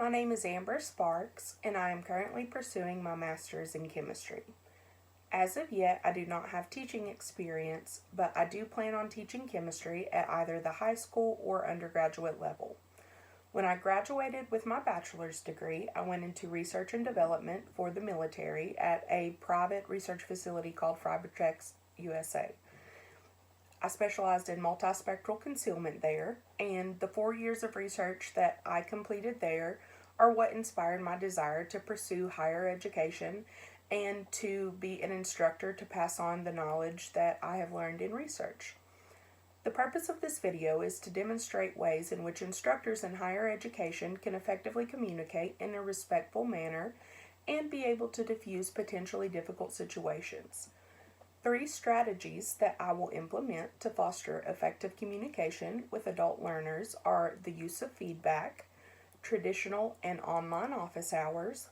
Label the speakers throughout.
Speaker 1: My name is Amber Sparks, and I am currently pursuing my master's in chemistry. As of yet, I do not have teaching experience, but I do plan on teaching chemistry at either the high school or undergraduate level. When I graduated with my bachelor's degree, I went into research and development for the military at a private research facility called Fibertex USA. I specialized in multispectral concealment there, and the 4 years of research that I completed there are what inspired my desire to pursue higher education and to be an instructor to pass on the knowledge that I have learned in research. The purpose of this video is to demonstrate ways in which instructors in higher education can effectively communicate in a respectful manner and be able to diffuse potentially difficult situations. 3 strategies that I will implement to foster effective communication with adult learners are the use of feedback, traditional and online office hours,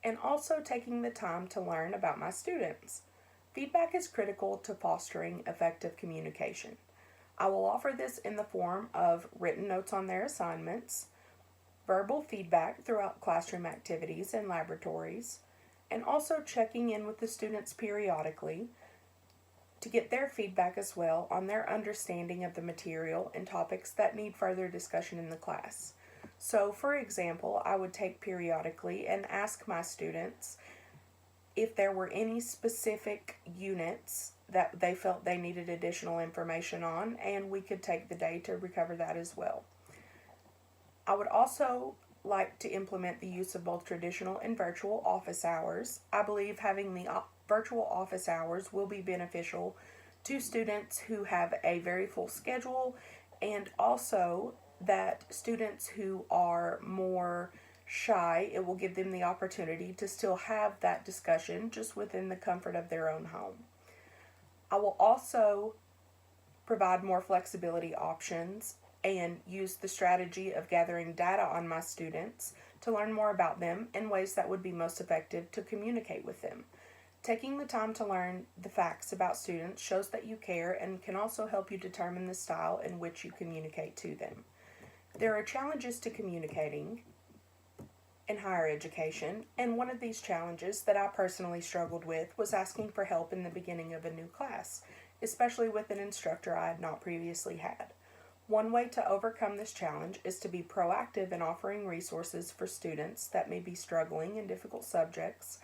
Speaker 1: and also taking the time to learn about my students. Feedback is critical to fostering effective communication. I will offer this in the form of written notes on their assignments, verbal feedback throughout classroom activities and laboratories, and also checking in with the students periodically to get their feedback as well on their understanding of the material and topics that need further discussion in the class. So, for example, I would take periodically and ask my students if there were any specific units that they felt they needed additional information on, and we could take the day to recover that as well. I would also like to implement the use of both traditional and virtual office hours. I believe having the virtual office hours will be beneficial to students who have a very full schedule, and also that students who are more shy, it will give them the opportunity to still have that discussion just within the comfort of their own home. I will also provide more flexibility options and use the strategy of gathering data on my students to learn more about them in ways that would be most effective to communicate with them. Taking the time to learn the facts about students shows that you care and can also help you determine the style in which you communicate to them. There are challenges to communicating in higher education, and one of these challenges that I personally struggled with was asking for help in the beginning of a new class, especially with an instructor I had not previously had. One way to overcome this challenge is to be proactive in offering resources for students that may be struggling in difficult subjects.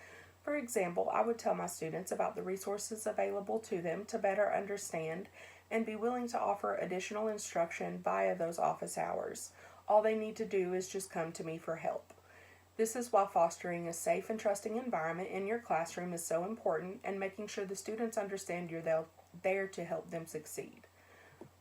Speaker 1: For example, I would tell my students about the resources available to them to better understand and be willing to offer additional instruction via those office hours. All they need to do is just come to me for help. This is why fostering a safe and trusting environment in your classroom is so important, and making sure the students understand you're there to help them succeed.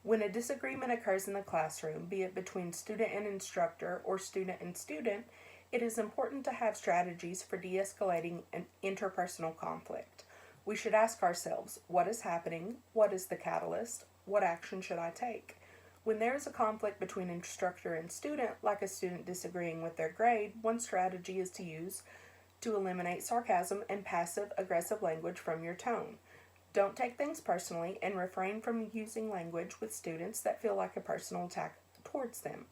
Speaker 1: When a disagreement occurs in the classroom, be it between student and instructor or student and student, it is important to have strategies for de-escalating an interpersonal conflict. We should ask ourselves, what is happening? What is the catalyst? What action should I take? When there is a conflict between instructor and student, like a student disagreeing with their grade, one strategy is to use to eliminate sarcasm and passive-aggressive language from your tone. Don't take things personally and refrain from using language with students that feel like a personal attack towards them.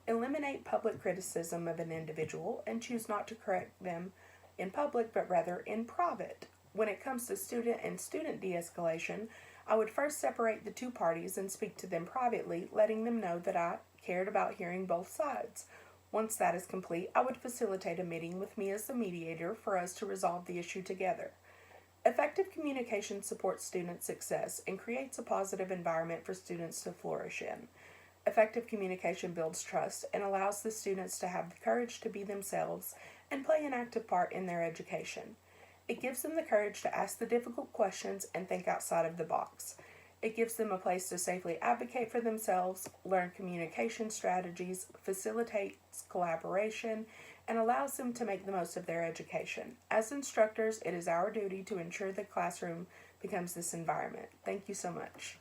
Speaker 1: Eliminate public criticism of an individual and choose not to correct them in public, but rather in private. When it comes to student and student de-escalation, I would first separate the two parties and speak to them privately, letting them know that I cared about hearing both sides. Once that is complete, I would facilitate a meeting with me as the mediator for us to resolve the issue together. Effective communication supports student success and creates a positive environment for students to flourish in. Effective communication builds trust and allows the students to have the courage to be themselves and play an active part in their education. It gives them the courage to ask the difficult questions and think outside of the box. It gives them a place to safely advocate for themselves, learn communication strategies, facilitates collaboration, and allows them to make the most of their education. As instructors, it is our duty to ensure the classroom becomes this environment. Thank you so much.